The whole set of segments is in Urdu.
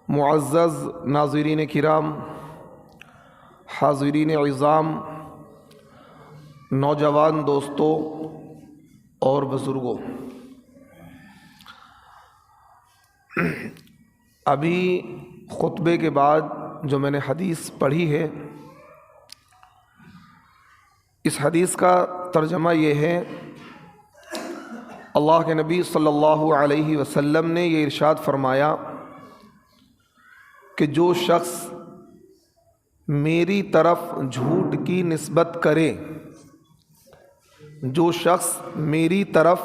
معزز ناظرین کرام، حاضرین عظام، نوجوان دوستوں اور بزرگوں، ابھی خطبے کے بعد جو میں نے حدیث پڑھی ہے، اس حدیث کا ترجمہ یہ ہے، اللہ کے نبی صلی اللہ علیہ وسلم نے یہ ارشاد فرمایا کہ جو شخص میری طرف جھوٹ کی نسبت کرے، جو شخص میری طرف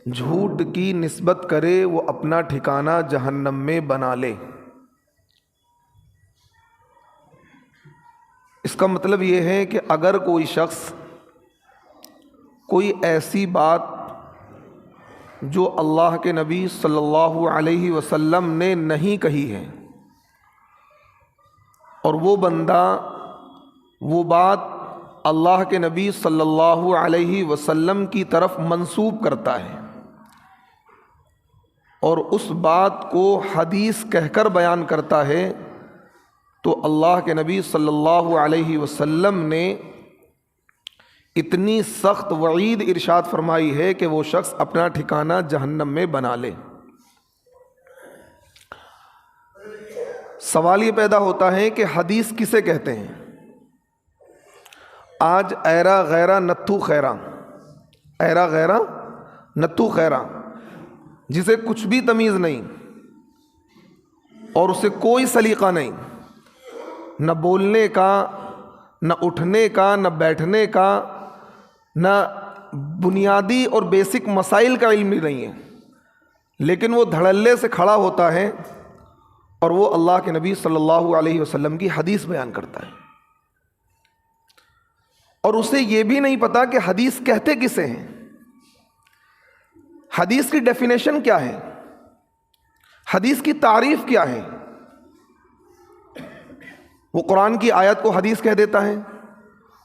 جھوٹ کی نسبت کرے وہ اپنا ٹھکانہ جہنم میں بنا لے۔ اس کا مطلب یہ ہے کہ اگر کوئی شخص کوئی ایسی بات جو اللہ کے نبی صلی اللہ علیہ وسلم نے نہیں کہی ہے اور وہ بندہ وہ بات اللہ کے نبی صلی اللہ علیہ وسلم کی طرف منسوب کرتا ہے اور اس بات کو حدیث کہہ کر بیان کرتا ہے، تو اللہ کے نبی صلی اللہ علیہ وسلم نے اتنی سخت وعید ارشاد فرمائی ہے کہ وہ شخص اپنا ٹھکانہ جہنم میں بنا لے۔ سوال یہ پیدا ہوتا ہے کہ حدیث کسے کہتے ہیں؟ آج ایرا غیرہ نتھو خیرہ، ایرا غیرہ نتھو خیرہ، جسے کچھ بھی تمیز نہیں اور اسے کوئی سلیقہ نہیں، نہ بولنے کا، نہ اٹھنے کا، نہ بیٹھنے کا، نہ بنیادی اور بیسک مسائل کا علم نہیں ہے، لیکن وہ دھڑلے سے کھڑا ہوتا ہے اور وہ اللہ کے نبی صلی اللہ علیہ وسلم کی حدیث بیان کرتا ہے، اور اسے یہ بھی نہیں پتا کہ حدیث کہتے کسے ہیں، حدیث کی ڈیفینیشن کیا ہے، حدیث کی تعریف کیا ہے۔ وہ قرآن کی آیت کو حدیث کہہ دیتا ہے،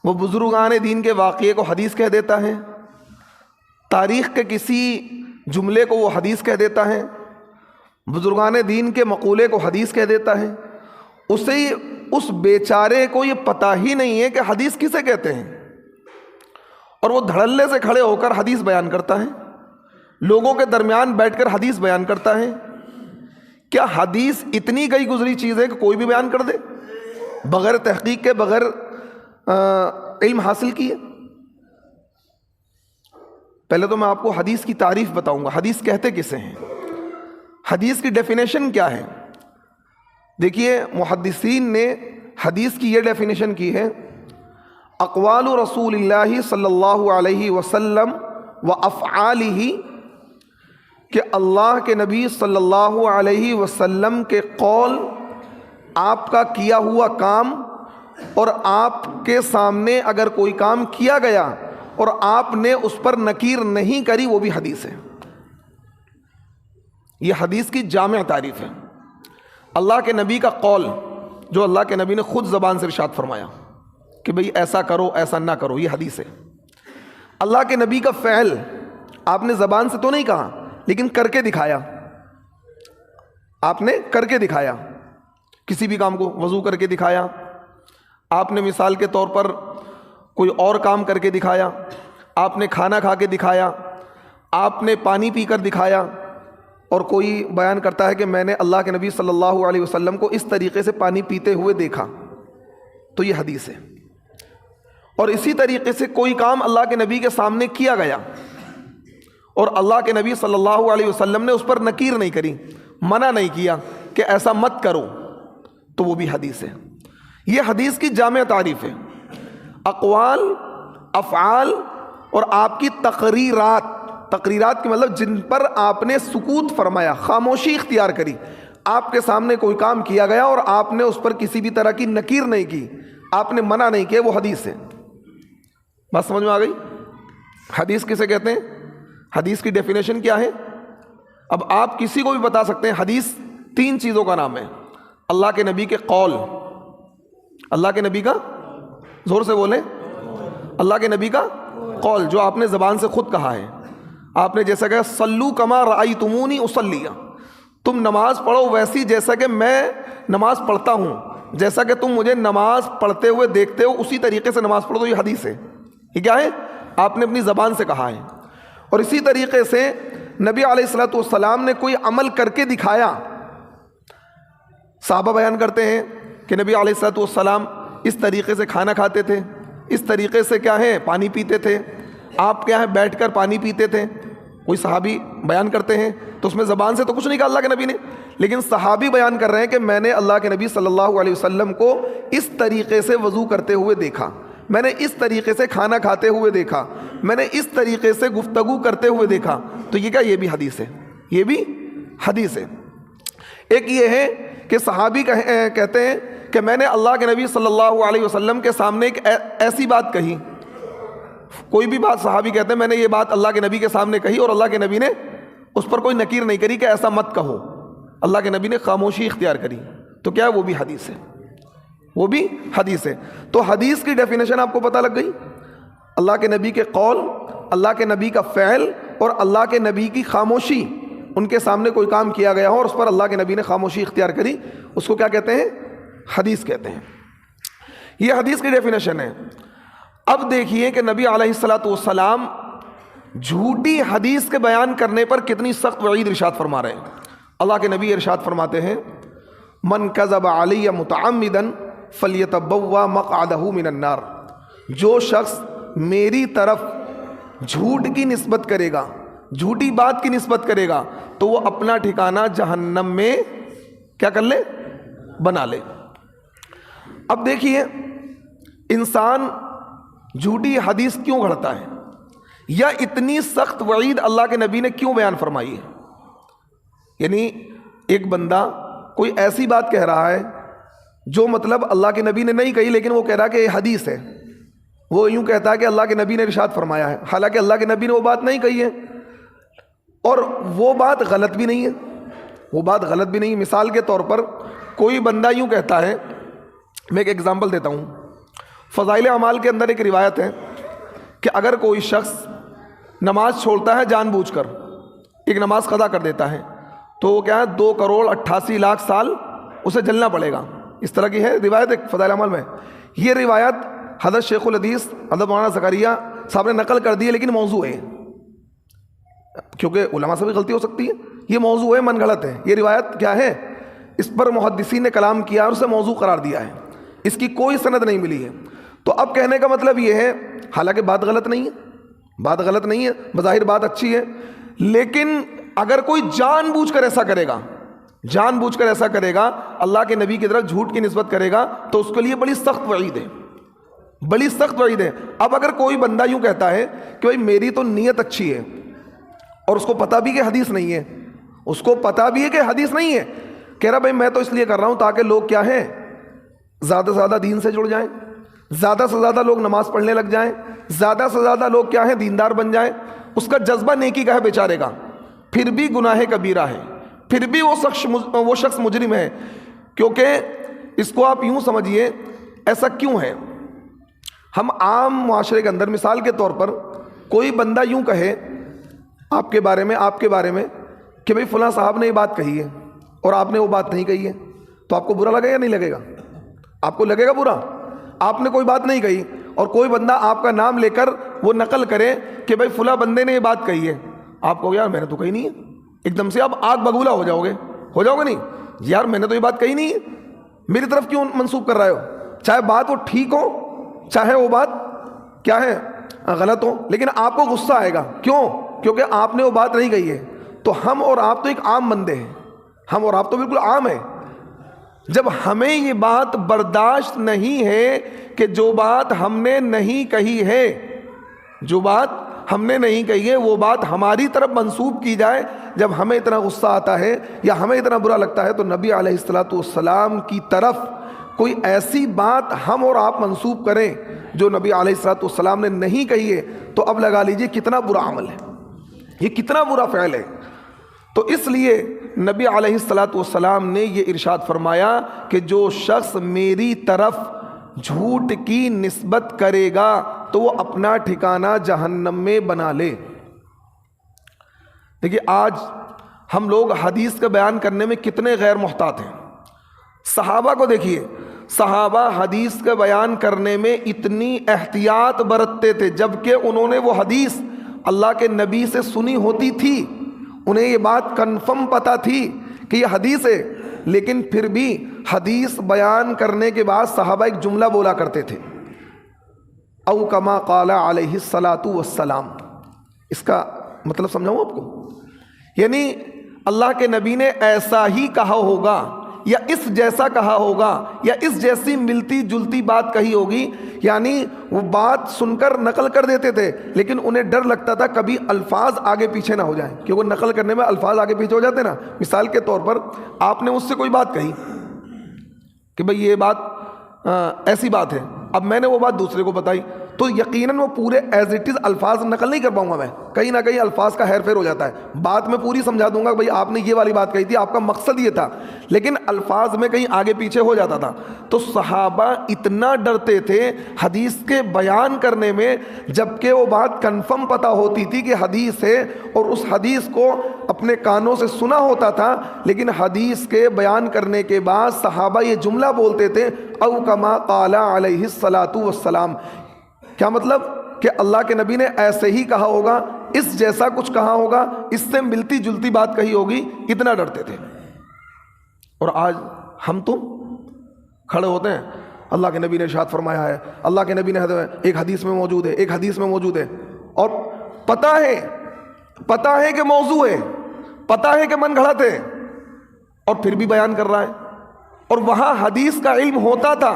وہ بزرگان دین کے واقعے کو حدیث کہہ دیتا ہے، تاریخ کے کسی جملے کو وہ حدیث کہہ دیتا ہے، بزرگان دین کے مقولے کو حدیث کہہ دیتا ہے۔ اسے اس بیچارے کو یہ پتہ ہی نہیں ہے کہ حدیث کسے کہتے ہیں، اور وہ دھڑلے سے کھڑے ہو کر حدیث بیان کرتا ہے، لوگوں کے درمیان بیٹھ کر حدیث بیان کرتا ہے۔ کیا حدیث اتنی گئی گزری چیز ہے کہ کوئی بھی بیان کر دے بغیر تحقیق کے، بغیر علم حاصل کیے؟ پہلے تو میں آپ کو حدیث کی تعریف بتاؤں گا، حدیث کہتے کسے ہیں، حدیث کی ڈیفینیشن کیا ہے۔ دیکھیے، محدثین نے حدیث کی یہ ڈیفینیشن کی ہے، اقوال رسول اللہ صلی اللہ علیہ وسلم و افعالہ، کہ اللہ کے نبی صلی اللہ علیہ وسلم کے قول، آپ کا کیا ہوا کام، اور آپ کے سامنے اگر کوئی کام کیا گیا اور آپ نے اس پر نکیر نہیں کری، وہ بھی حدیث ہے۔ یہ حدیث کی جامع تعریف ہے۔ اللہ کے نبی کا قول، جو اللہ کے نبی نے خود زبان سے ارشاد فرمایا کہ بھئی ایسا کرو، ایسا نہ کرو، یہ حدیث ہے۔ اللہ کے نبی کا فعل، آپ نے زبان سے تو نہیں کہا لیکن کر کے دکھایا، آپ نے کر کے دکھایا، کسی بھی کام کو وضو کر کے دکھایا، آپ نے مثال کے طور پر کوئی اور کام کر کے دکھایا، آپ نے کھانا کھا کے دکھایا، آپ نے پانی پی کر دکھایا، اور کوئی بیان کرتا ہے کہ میں نے اللہ کے نبی صلی اللہ علیہ وسلم کو اس طریقے سے پانی پیتے ہوئے دیکھا، تو یہ حدیث ہے۔ اور اسی طریقے سے کوئی کام اللہ کے نبی کے سامنے کیا گیا اور اللہ کے نبی صلی اللہ علیہ وسلم نے اس پر نکیر نہیں کری، منع نہیں کیا کہ ایسا مت کرو، تو وہ بھی حدیث ہے۔ یہ حدیث کی جامع تعریف ہے۔ اقوال، افعال اور آپ کی تقریرات، تقریرات کی مطلب جن پر آپ نے سکوت فرمایا، خاموشی اختیار کری، آپ کے سامنے کوئی کام کیا گیا اور آپ نے اس پر کسی بھی طرح کی نکیر نہیں کی، آپ نے منع نہیں کیا، وہ حدیث ہے۔ بات سمجھ میں آ گئی؟ حدیث کسے کہتے ہیں؟ حدیث کی ڈیفینیشن کیا ہے؟ اب آپ کسی کو بھی بتا سکتے ہیں حدیث تین چیزوں کا نام ہے، اللہ کے نبی کے قول، اللہ کے نبی کا، زور سے بولیں، اللہ کے نبی کا قول جو آپ نے زبان سے خود کہا ہے، آپ نے جیسا کہا صلو کما رأیتمونی اصلی، تم نماز پڑھو ویسی جیسا کہ میں نماز پڑھتا ہوں، جیسا کہ تم مجھے نماز پڑھتے ہوئے دیکھتے ہو اسی طریقے سے نماز پڑھو. تو یہ حدیث ہے. یہ کیا ہے؟ آپ نے اپنی زبان سے کہا ہے. اور اسی طریقے سے نبی علیہ الصلوۃ والسلام نے کوئی عمل کر کے دکھایا. صحابہ بیان کرتے ہیں کہ نبی علیہ الصلوۃ والسلام اس طریقے سے کھانا کھاتے تھے، اس طریقے سے کیا ہے پانی پیتے تھے. آپ کیا ہے بیٹھ کر پانی پیتے تھے. کوئی صحابی بیان کرتے ہیں تو اس میں زبان سے تو کچھ نہیں کہا اللہ کے نبی نے، لیکن صحابی بیان کر رہے ہیں کہ میں نے اللہ کے نبی صلی اللہ علیہ وسلم کو اس طریقے سے وضو کرتے ہوئے دیکھا، میں نے اس طریقے سے کھانا کھاتے ہوئے دیکھا، میں نے اس طریقے سے گفتگو کرتے ہوئے دیکھا. تو یہ کیا؟ یہ بھی حدیث ہے. یہ بھی حدیث ہے. ایک یہ ہے کہ صحابی کہتے ہیں کہ میں نے اللہ کے نبی صلی اللہ علیہ وسلم کے سامنے ایک ایسی بات کہی. کوئی بھی بات صحابی کہتے ہیں میں نے یہ بات اللہ کے نبی کے سامنے کہی اور اللہ کے نبی نے اس پر کوئی نکیر نہیں کری کہ ایسا مت کہو. اللہ کے نبی نے خاموشی اختیار کری. تو کیا ہے؟ وہ بھی حدیث ہے. وہ بھی حدیث ہے. تو حدیث کی ڈیفینیشن آپ کو پتہ لگ گئی. اللہ کے نبی کے قول، اللہ کے نبی کا فعل اور اللہ کے نبی کی خاموشی. ان کے سامنے کوئی کام کیا گیا ہو اور اس پر اللہ کے نبی نے خاموشی اختیار کری، اس کو کیا کہتے ہیں؟ حدیث کہتے ہیں. یہ حدیث کی ڈیفینیشن ہے. اب دیکھیے کہ نبی علیہ الصلوۃ والسلام جھوٹی حدیث کے بیان کرنے پر کتنی سخت وعید ارشاد فرما رہے ہیں. اللہ کے نبی ارشاد فرماتے ہیں من کذب علی متعمدا فلیتبوا مقعدہ من النار. جو شخص میری طرف جھوٹ کی نسبت کرے گا، جھوٹی بات کی نسبت کرے گا، تو وہ اپنا ٹھکانہ جہنم میں کیا کر لے؟ بنا لے. اب دیکھیے انسان جھوٹی حدیث کیوں گھڑتا ہے، یا اتنی سخت وعید اللہ کے نبی نے کیوں بیان فرمائی ہے؟ یعنی ایک بندہ کوئی ایسی بات کہہ رہا ہے جو مطلب اللہ کے نبی نے نہیں کہی، لیکن وہ کہہ رہا کہ یہ حدیث ہے. وہ یوں کہتا ہے کہ اللہ کے نبی نے ارشاد فرمایا ہے، حالانکہ اللہ کے نبی نے وہ بات نہیں کہی ہے اور وہ بات غلط بھی نہیں ہے. وہ بات غلط بھی نہیں ہے. مثال کے طور پر کوئی بندہ یوں کہتا ہے، میں ایک ایگزامپل دیتا ہوں. فضائل اعمال کے اندر ایک روایت ہے کہ اگر کوئی شخص نماز چھوڑتا ہے جان بوجھ کر، ایک نماز قضا کر دیتا ہے، تو وہ کیا ہے 2,88,00,000 سال اسے جلنا پڑے گا. اس طرح کی ہے روایت ایک فضائل اعمال میں. یہ روایت حضرت شیخ الحدیث حضرت مولانا زکریا صاحب نے نقل کر دی ہے، لیکن موضوع ہے، کیونکہ علماء سے بھی غلطی ہو سکتی ہے. یہ موضوع ہے، من گھڑت ہے. یہ روایت کیا ہے؟ اس پر محدثین نے کلام کیا اور اسے موضوع قرار دیا ہے. اس کی کوئی سند نہیں ملی ہے. تو اب کہنے کا مطلب یہ ہے، حالانکہ بات غلط نہیں ہے، بات غلط نہیں ہے، بظاہر بات اچھی ہے، لیکن اگر کوئی جان بوجھ کر ایسا کرے گا، جان بوجھ کر ایسا کرے گا، اللہ کے نبی کی طرف جھوٹ کی نسبت کرے گا، تو اس کے لیے بڑی سخت وعید ہے، بڑی سخت وعید ہے. اب اگر کوئی بندہ یوں کہتا ہے کہ بھائی میری تو نیت اچھی ہے، اور اس کو پتہ بھی کہ حدیث نہیں ہے، اس کو پتہ بھی ہے کہ حدیث نہیں ہے، کہہ رہا بھائی میں تو اس لیے کر رہا ہوں تاکہ لوگ کیا ہیں زیادہ سے زیادہ دین سے جڑ جائیں، زیادہ سے زیادہ لوگ نماز پڑھنے لگ جائیں، زیادہ سے زیادہ لوگ کیا ہیں دیندار بن جائیں. اس کا جذبہ نیکی کا ہے بیچارے کا، پھر بھی گناہ کبیرہ ہے، پھر بھی وہ شخص مجرم ہے. کیونکہ اس کو آپ یوں سمجھیے، ایسا کیوں ہے؟ ہم عام معاشرے کے اندر مثال کے طور پر کوئی بندہ یوں کہے آپ کے بارے میں کہ بھئی فلاں صاحب نے یہ بات کہی ہے اور آپ نے وہ بات نہیں کہی ہے، تو آپ کو برا لگے یا نہیں لگے گا؟ آپ کو لگے گا برا. آپ نے کوئی بات نہیں کہی اور کوئی بندہ آپ کا نام لے کر وہ نقل کرے کہ بھئی فلاں بندے نے یہ بات کہی ہے، آپ کو یار میں نے تو کہی نہیں ہے. ایک دم سے آپ آگ بگولا ہو جاؤ گے نہیں یار میں نے تو یہ بات کہی نہیں ہے، میری طرف کیوں منسوب کر رہے ہو؟ چاہے بات وہ ٹھیک ہو، چاہے وہ بات کیا ہے غلط ہو، لیکن آپ کو غصہ آئے گا. کیوں؟ کیونکہ آپ نے وہ بات نہیں کہی ہے. تو ہم اور آپ تو ایک عام بندے ہیں، ہم اور آپ تو بالکل عام ہیں. جب ہمیں یہ بات برداشت نہیں ہے کہ جو بات ہم نے نہیں کہی ہے، جو بات ہم نے نہیں کہی ہے وہ بات ہماری طرف منسوب کی جائے، جب ہمیں اتنا غصہ آتا ہے یا ہمیں اتنا برا لگتا ہے، تو نبی علیہ الصلوۃ والسلام کی طرف کوئی ایسی بات ہم اور آپ منسوب کریں جو نبی علیہ الصلوۃ والسلام نے نہیں کہی ہے، تو اب لگا لیجئے کتنا برا عمل ہے، یہ کتنا برا فعل ہے. تو اس لیے نبی علیہ الصلوۃ والسلام نے یہ ارشاد فرمایا کہ جو شخص میری طرف جھوٹ کی نسبت کرے گا تو وہ اپنا ٹھکانہ جہنم میں بنا لے. دیکھیے آج ہم لوگ حدیث کا بیان کرنے میں کتنے غیر محتاط ہیں. صحابہ کو دیکھیے، صحابہ حدیث کا بیان کرنے میں اتنی احتیاط برتتے تھے، جبکہ انہوں نے وہ حدیث اللہ کے نبی سے سنی ہوتی تھی، انہیں یہ بات کنفرم پتہ تھی کہ یہ حدیث ہے، لیکن پھر بھی حدیث بیان کرنے کے بعد صحابہ ایک جملہ بولا کرتے تھے، او کما قال علیہ الصلاۃ والسلام. اس کا مطلب سمجھاؤں آپ کو؟ یعنی اللہ کے نبی نے ایسا ہی کہا ہوگا، یا اس جیسا کہا ہوگا، یا اس جیسی ملتی جلتی بات کہی ہوگی. یعنی وہ بات سن کر نقل کر دیتے تھے، لیکن انہیں ڈر لگتا تھا کبھی الفاظ آگے پیچھے نہ ہو جائیں، کیونکہ نقل کرنے میں الفاظ آگے پیچھے ہو جاتے نا. مثال کے طور پر آپ نے مجھ سے کوئی بات کہی کہ بھئی یہ بات ایسی بات ہے، اب میں نے وہ بات دوسرے کو بتائی، تو یقیناً وہ پورے ایز اٹ از الفاظ نقل نہیں کر پاؤں گا میں، کہیں نہ کہیں الفاظ کا ہیر پھیر ہو جاتا ہے. بات میں پوری سمجھا دوں گا بھئی آپ نے یہ والی بات کہی تھی، آپ کا مقصد یہ تھا، لیکن الفاظ میں کہیں آگے پیچھے ہو جاتا تھا. تو صحابہ اتنا ڈرتے تھے حدیث کے بیان کرنے میں، جبکہ وہ بات کنفرم پتہ ہوتی تھی کہ حدیث ہے، اور اس حدیث کو اپنے کانوں سے سنا ہوتا تھا، لیکن حدیث کے بیان کرنے کے بعد صحابہ یہ جملہ بولتے تھے، او کما قال علیہ الصلاۃ والسلام. کیا مطلب؟ کہ اللہ کے نبی نے ایسے ہی کہا ہوگا، اس جیسا کچھ کہا ہوگا، اس سے ملتی جلتی بات کہی ہوگی، اتنا ڈرتے تھے. اور آج ہم تم کھڑے ہوتے ہیں، اللہ کے نبی نے ارشاد فرمایا ہے، اللہ کے نبی نے ایک حدیث میں موجود ہے، ایک حدیث میں موجود ہے، اور پتہ ہے کہ موضوع ہے، پتہ ہے کہ من گھڑت ہے، اور پھر بھی بیان کر رہا ہے. اور وہاں حدیث کا علم ہوتا تھا،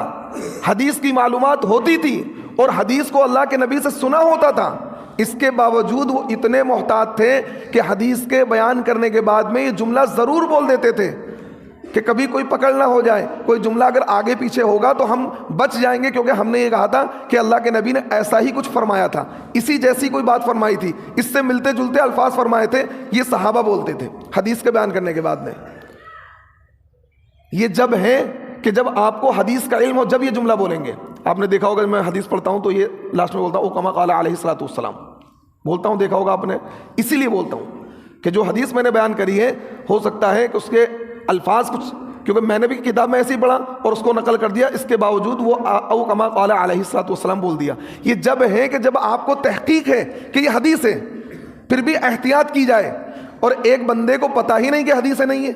حدیث کی معلومات ہوتی تھی، اور حدیث کو اللہ کے نبی سے سنا ہوتا تھا. اس کے باوجود وہ اتنے محتاط تھے کہ حدیث کے بیان کرنے کے بعد میں یہ جملہ ضرور بول دیتے تھے کہ کبھی کوئی پکڑ نہ ہو جائے، کوئی جملہ اگر آگے پیچھے ہوگا تو ہم بچ جائیں گے، کیونکہ ہم نے یہ کہا تھا کہ اللہ کے نبی نے ایسا ہی کچھ فرمایا تھا، اسی جیسی کوئی بات فرمائی تھی، اس سے ملتے جلتے الفاظ فرمائے تھے. یہ صحابہ بولتے تھے حدیث کے بیان کرنے کے بعد میں. یہ جب ہے کہ جب آپ کو حدیث کا علم ہو، جب یہ جملہ بولیں گے. آپ نے دیکھا ہوگا میں حدیث پڑھتا ہوں تو یہ لاسٹ میں بولتا ہوں کما قال علیہ الصلوۃ والسلام بولتا ہوں، دیکھا ہوگا آپ نے. اسی لیے بولتا ہوں کہ جو حدیث میں نے بیان کری ہے، ہو سکتا ہے کہ اس کے الفاظ کچھ، کیونکہ میں نے بھی کتاب میں ایسے ہی پڑھا اور اس کو نقل کر دیا، اس کے باوجود وہ او کما قال علیہ الصلوۃ والسلام بول دیا. یہ جب ہے کہ جب آپ کو تحقیق ہے کہ یہ حدیث ہے، پھر بھی احتیاط کی جائے. اور ایک بندے کو پتہ ہی نہیں کہ حدیث ہے نہیں ہے،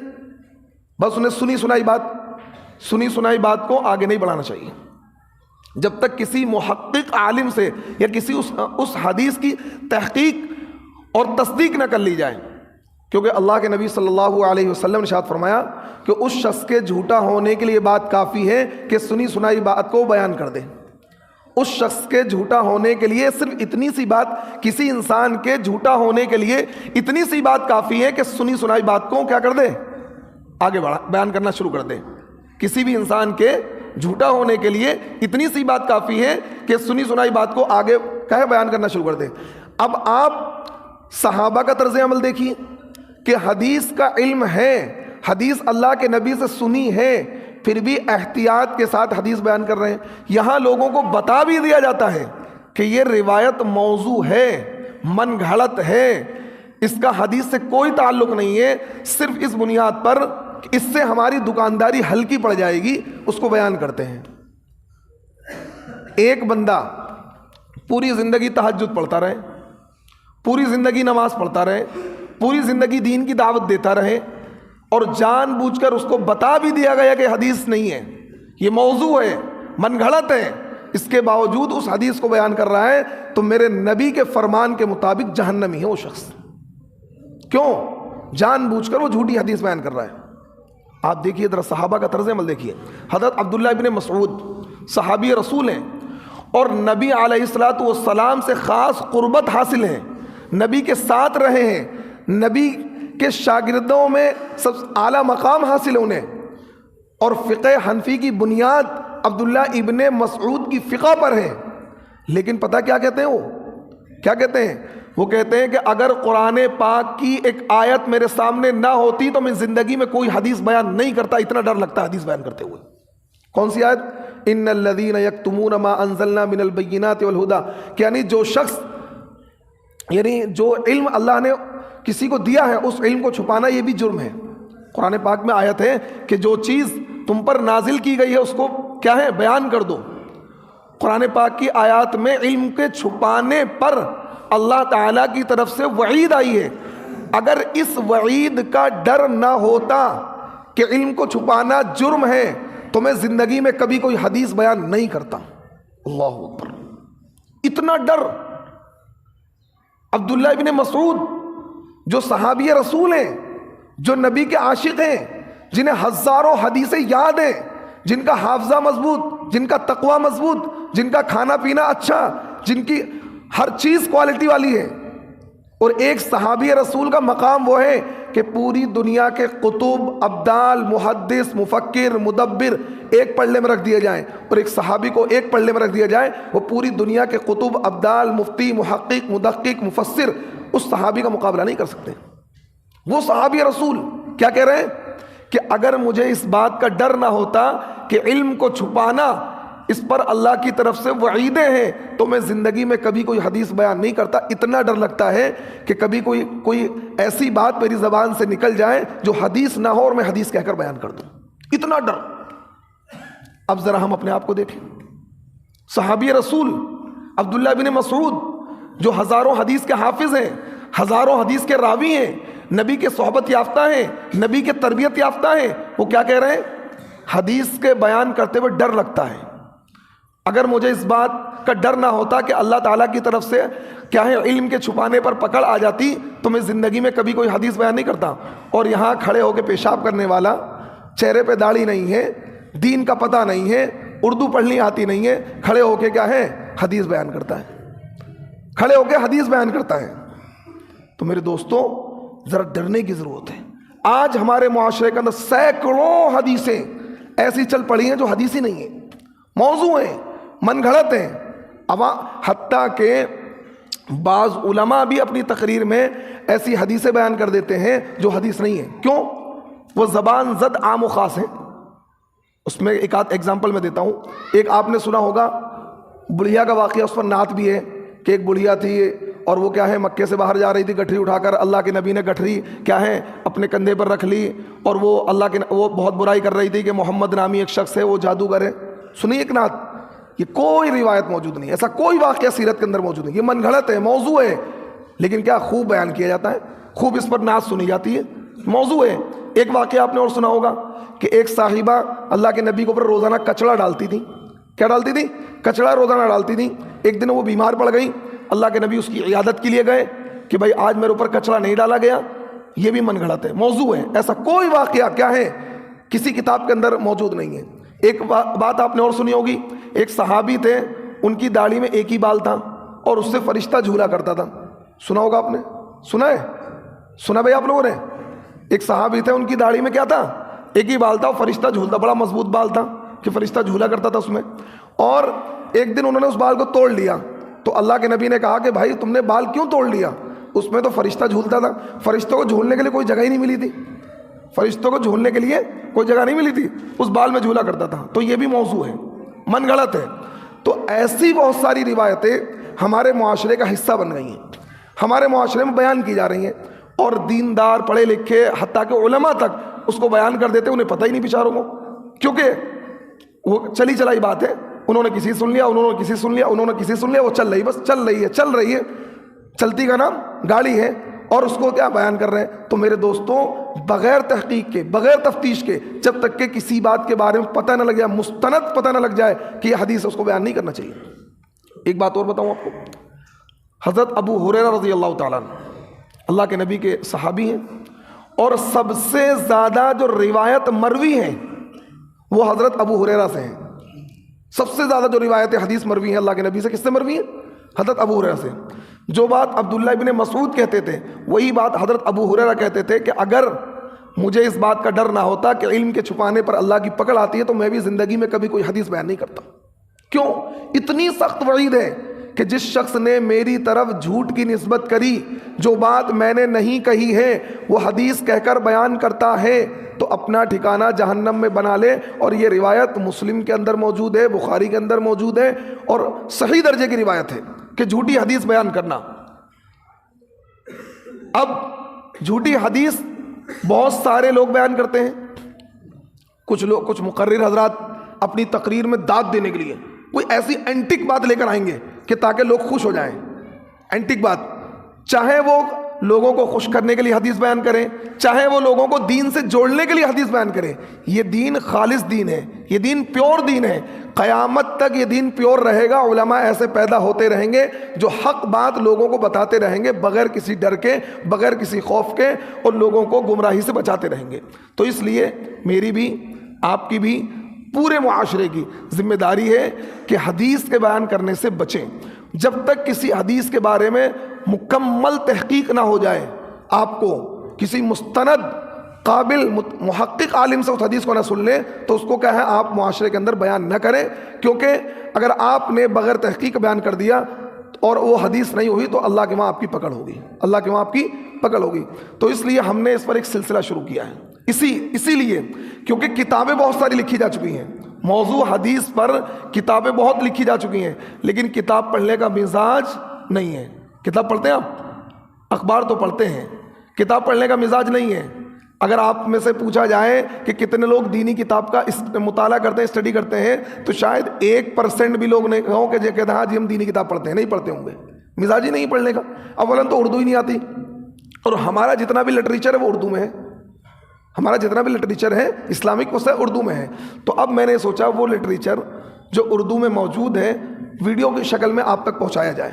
بس انہیں سنی سنائی بات کو آگے نہیں بڑھانا چاہیے جب تک کسی محقق عالم سے یا کسی اس حدیث کی تحقیق اور تصدیق نہ کر لی جائے. کیونکہ اللہ کے نبی صلی اللہ علیہ وسلم نے ارشاد فرمایا کہ اس شخص کے جھوٹا ہونے کے لیے بات کافی ہے کہ سنی سنائی بات کو بیان کر دے. اس شخص کے جھوٹا ہونے کے لیے صرف اتنی سی بات، کسی انسان کے جھوٹا ہونے کے لیے اتنی سی بات کافی ہے کہ سنی سنائی بات کو کیا کر دے، آگے بڑھا بیان کرنا شروع کر دے. کسی بھی انسان کے جھوٹا ہونے کے لیے اتنی سی بات کافی ہے کہ سنی سنائی بات کو آگے کہے بیان کرنا شروع کر دے. اب آپ صحابہ کا طرز عمل دیکھیے کہ حدیث کا علم ہے، حدیث اللہ کے نبی سے سنی ہے، پھر بھی احتیاط کے ساتھ حدیث بیان کر رہے ہیں. یہاں لوگوں کو بتا بھی دیا جاتا ہے کہ یہ روایت موضوع ہے، من گھڑت ہے، اس کا حدیث سے کوئی تعلق نہیں ہے، صرف اس بنیاد پر اس سے ہماری دکانداری ہلکی پڑ جائے گی اس کو بیان کرتے ہیں. ایک بندہ پوری زندگی تہجد پڑھتا رہے، پوری زندگی نماز پڑھتا رہے، پوری زندگی دین کی دعوت دیتا رہے، اور جان بوجھ کر اس کو بتا بھی دیا گیا کہ حدیث نہیں ہے، یہ موضوع ہے، من گھڑت ہے، اس کے باوجود اس حدیث کو بیان کر رہا ہے، تو میرے نبی کے فرمان کے مطابق جہنمی ہے وہ شخص. کیوں؟ جان بوجھ کر وہ جھوٹی حدیث بیان کر رہا ہے. آپ دیکھیے ذرا صحابہ کا طرز عمل دیکھیے. حضرت عبداللہ ابن مسعود صحابی رسول ہیں اور نبی علیہ الصلوۃ والسلام سے خاص قربت حاصل ہے، نبی کے ساتھ رہے ہیں، نبی کے شاگردوں میں سب اعلیٰ مقام حاصل انہیں، اور فقہ حنفی کی بنیاد عبداللہ ابن مسعود کی فقہ پر ہے. لیکن پتہ کیا کہتے ہیں؟ وہ کیا کہتے ہیں؟ وہ کہتے ہیں کہ اگر قرآن پاک کی ایک آیت میرے سامنے نہ ہوتی تو میں زندگی میں کوئی حدیث بیان نہیں کرتا، اتنا ڈر لگتا ہے حدیث بیان کرتے ہوئے. کون سی آیت؟ ان الذین یکتمون ما انزلنا من البینات والہدی، یعنی جو شخص، یعنی جو علم اللہ نے کسی کو دیا ہے اس علم کو چھپانا یہ بھی جرم ہے۔ قرآن پاک میں آیت ہے کہ جو چیز تم پر نازل کی گئی ہے اس کو کیا ہے بیان کر دو۔ قرآن پاک کی آیات میں علم کے چھپانے پر اللہ تعالیٰ کی طرف سے وعید آئی ہے۔ اگر اس وعید کا ڈر نہ ہوتا کہ علم کو چھپانا جرم ہے تو میں زندگی میں کبھی کوئی حدیث بیان نہیں کرتا۔ اللہ اکبر، اتنا ڈر۔ عبداللہ ابن مسعود جو صحابی رسول ہیں، جو نبی کے عاشق ہیں، جنہیں ہزاروں حدیثیں یاد ہیں، جن کا حافظہ مضبوط، جن کا تقوی مضبوط، جن کا کھانا پینا اچھا، جن کی ہر چیز کوالٹی والی ہے، اور ایک صحابی رسول کا مقام وہ ہے کہ پوری دنیا کے قطب، ابدال، محدث، مفکر، مدبر ایک پلڑے میں رکھ دیے جائیں اور ایک صحابی کو ایک پلڑے میں رکھ دیا جائے، وہ پوری دنیا کے قطب، ابدال، مفتی، محقق، مدقق، مفسر اس صحابی کا مقابلہ نہیں کر سکتے۔ وہ صحابی رسول کیا کہہ رہے ہیں کہ اگر مجھے اس بات کا ڈر نہ ہوتا کہ علم کو چھپانا اس پر اللہ کی طرف سے وعیدیں ہیں تو میں زندگی میں کبھی کوئی حدیث بیان نہیں کرتا۔ اتنا ڈر لگتا ہے کہ کبھی کوئی ایسی بات میری زبان سے نکل جائے جو حدیث نہ ہو اور میں حدیث کہہ کر بیان کر دوں، اتنا ڈر۔ اب ذرا ہم اپنے آپ کو دیکھیں، صحابی رسول عبداللہ بن مسعود جو ہزاروں حدیث کے حافظ ہیں، ہزاروں حدیث کے راوی ہیں، نبی کے صحبت یافتہ ہیں، نبی کے تربیت یافتہ ہیں، وہ کیا کہہ رہے ہیں؟ حدیث کے بیان کرتے ہوئے ڈر لگتا ہے۔ اگر مجھے اس بات کا ڈر نہ ہوتا کہ اللہ تعالیٰ کی طرف سے کیا ہے علم کے چھپانے پر پکڑ آ جاتی تو میں زندگی میں کبھی کوئی حدیث بیان نہیں کرتا۔ اور یہاں کھڑے ہو کے پیشاب کرنے والا، چہرے پہ داڑھی نہیں ہے، دین کا پتہ نہیں ہے، اردو پڑھنی آتی نہیں ہے، کھڑے ہو کے کیا ہے حدیث بیان کرتا ہے، کھڑے ہو کے حدیث بیان کرتا ہے۔ تو میرے دوستوں ذرا ڈرنے کی ضرورت ہے۔ آج ہمارے معاشرے کے اندر سینکڑوں حدیثیں ایسی چل پڑی ہیں جو حدیث ہی نہیں ہیں، موضوع ہیں، من گھڑت ہیں۔ حتیٰ کہ بعض علماء بھی اپنی تقریر میں ایسی حدیثیں بیان کر دیتے ہیں جو حدیث نہیں ہیں۔ کیوں؟ وہ زبان زد عام و خاص ہیں۔ اس میں ایک آدھ ایگزامپل میں دیتا ہوں۔ ایک آپ نے سنا ہوگا بڑھیا کا واقعہ، اس پر نعت بھی ہے کہ ایک بڑھیا تھی اور وہ کیا ہے مکے سے باہر جا رہی تھی، گٹھری اٹھا کر، اللہ کے نبی نے گٹھری کیا ہے اپنے کندھے پر رکھ لی، اور وہ وہ بہت برائی کر رہی تھی کہ محمد نامی ایک شخص ہے وہ جادوگر ہے۔ سنی ایک نعت، یہ کوئی روایت موجود نہیں، ایسا کوئی واقعہ سیرت کے اندر موجود نہیں، یہ من گھڑت ہے، موضوع ہے، لیکن کیا خوب بیان کیا جاتا ہے، خوب اس پر نعت سنی جاتی ہے، موضوع ہے۔ ایک واقعہ آپ نے اور سنا ہوگا کہ ایک صاحبہ اللہ کے نبی کے اوپر روزانہ کچڑا ڈالتی تھی۔ کیا ڈالتی تھی؟ کچڑا روزانہ ڈالتی تھی۔ ایک دن وہ بیمار پڑ گئی، اللہ کے نبی اس کی عیادت کے لیے گئے کہ بھائی آج میرے اوپر کچڑا نہیں ڈالا گیا، یہ بھی من گھڑت ہے، موضوع ہے، ایسا کوئی واقعہ کیا ہے کسی کتاب کے اندر موجود نہیں ہے۔ ایک بات آپ نے اور سنی ہوگی، ایک صحابی تھے، ان کی داڑھی میں ایک ہی بال تھا اور اس سے فرشتہ جھولا کرتا تھا۔ سنا ہوگا آپ نے، سنا ہے؟ سنا بھائی آپ لوگوں نے؟ ایک صحابی تھے، ان کی داڑھی میں کیا تھا؟ ایک ہی بال تھا، اور فرشتہ جھولتا، بڑا مضبوط بال تھا کہ فرشتہ جھولا کرتا تھا اس میں۔ اور ایک دن انہوں نے اس بال کو توڑ لیا تو اللہ کے نبی نے کہا کہ بھائی تم نے بال کیوں توڑ لیا؟ اس میں تو فرشتہ جھولتا تھا۔ فرشتوں کو جھولنے کے لیے کوئی جگہ ہی نہیں ملی تھی، فرشتوں کو جھولنے کے لیے کوئی جگہ نہیں ملی تھی، اس بال میں جھولا کرتا تھا۔ تو یہ بھی موضوع ہے، من گھڑت ہے۔ تو ایسی بہت ساری روایتیں ہمارے معاشرے کا حصہ بن گئی ہیں، ہمارے معاشرے میں بیان کی جا رہی ہیں، اور دیندار پڑھے لکھے حتیٰ کہ علماء تک اس کو بیان کر دیتے، انہیں پتہ ہی نہیں بیچاروں کو، کیونکہ وہ چلی چلائی بات ہے، انہوں نے کسی سن لیا، انہوں نے کسی سن لیا، انہوں نے کسی سن لیا، وہ چل رہی، بس چل رہی ہے، چلتی کا نام گاڑی ہے، اور اس کو کیا بیان کر رہے ہیں۔ تو میرے دوستوں بغیر تحقیق کے، بغیر تفتیش کے، جب تک کہ کسی بات کے بارے میں پتہ نہ لگ جائے، مستند پتہ نہ لگ جائے کہ یہ حدیث ہے، اس کو بیان نہیں کرنا چاہیے۔ ایک بات اور بتاؤں آپ کو، حضرت ابو ہریرہ رضی اللہ تعالیٰ عنہ اللہ کے نبی کے صحابی ہیں، اور سب سے زیادہ جو روایت مروی ہیں وہ حضرت ابو ہریرہ سے ہیں۔ سب سے زیادہ جو روایت حدیث مروی ہیں اللہ کے نبی سے، کس سے مروی ہیں؟ حضرت ابو ہریرہ سے۔ جو بات عبداللہ ابن مسعود کہتے تھے وہی بات حضرت ابو ہریرہ کہتے تھے کہ اگر مجھے اس بات کا ڈر نہ ہوتا کہ علم کے چھپانے پر اللہ کی پکڑ آتی ہے تو میں بھی زندگی میں کبھی کوئی حدیث بیان نہیں کرتا۔ کیوں؟ اتنی سخت وعید ہے کہ جس شخص نے میری طرف جھوٹ کی نسبت کری، جو بات میں نے نہیں کہی ہے وہ حدیث کہہ کر بیان کرتا ہے تو اپنا ٹھکانہ جہنم میں بنا لے۔ اور یہ روایت مسلم کے اندر موجود ہے، بخاری کے اندر موجود ہے، اور صحیح درجے کی روایت ہے کہ جھوٹی حدیث بیان کرنا۔ اب جھوٹی حدیث بہت سارے لوگ بیان کرتے ہیں. کچھ مقرر حضرات اپنی تقریر میں داد دینے کے لیے کوئی ایسی اینٹک بات لے کر آئیں گے کہ تاکہ لوگ خوش ہو جائیں. اینٹک بات، چاہے وہ لوگوں کو خوش کرنے کے لیے حدیث بیان کریں، چاہے وہ لوگوں کو دین سے جوڑنے کے لیے حدیث بیان کریں. یہ دین خالص دین ہے، یہ دین پیور دین ہے. قیامت تک یہ دین پیور رہے گا. علماء ایسے پیدا ہوتے رہیں گے جو حق بات لوگوں کو بتاتے رہیں گے بغیر کسی ڈر کے، بغیر کسی خوف کے، اور لوگوں کو گمراہی سے بچاتے رہیں گے. تو اس لیے میری بھی، آپ کی بھی، پورے معاشرے کی ذمہ داری ہے کہ حدیث کے بیان کرنے سے بچیں. جب تک کسی حدیث کے بارے میں مکمل تحقیق نہ ہو جائے، آپ کو کسی مستند قابل محقق عالم سے اس حدیث کو نہ سن لیں تو اس کو کیا ہے آپ معاشرے کے اندر بیان نہ کریں. کیونکہ اگر آپ نے بغیر تحقیق بیان کر دیا اور وہ حدیث نہیں ہوئی تو اللہ کے وہاں آپ کی پکڑ ہوگی، اللہ کے وہاں آپ کی پکڑ ہوگی. تو اس لیے ہم نے اس پر ایک سلسلہ شروع کیا ہے. اسی لیے کیونکہ کتابیں بہت ساری لکھی جا چکی ہیں، موضوع حدیث پر کتابیں بہت لکھی جا چکی ہیں، لیکن کتاب پڑھنے کا مزاج نہیں ہے. کتاب پڑھتے ہیں آپ؟ اخبار تو پڑھتے ہیں، کتاب پڑھنے کا مزاج نہیں ہے. اگر آپ میں سے پوچھا جائے کہ کتنے لوگ دینی کتاب کا مطالعہ کرتے ہیں، اسٹڈی کرتے ہیں، تو شاید 1% بھی لوگ نہیں ہوں کہ کہتے ہیں ہاں جی ہم دینی کتاب پڑھتے ہیں. نہیں پڑھتے ہوں گے، مزاج ہی نہیں پڑھنے کا. اولاً تو اردو ہی نہیں آتی، اور ہمارا جتنا بھی لٹریچر ہے وہ اردو میں ہے. ہمارا جتنا بھی لٹریچر ہے اسلامک اس سے اردو میں ہے. تو اب میں نے سوچا وہ لٹریچر جو اردو میں موجود ہے ویڈیو کی شکل میں آپ تک پہنچایا جائے،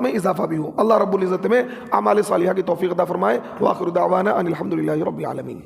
میں اضافہ بھی ہو. اللہ رب العزت میں اعمال صالحہ کی توفیق عطا فرمائے. وآخر دعوانا ان الحمد للہ رب العالمین.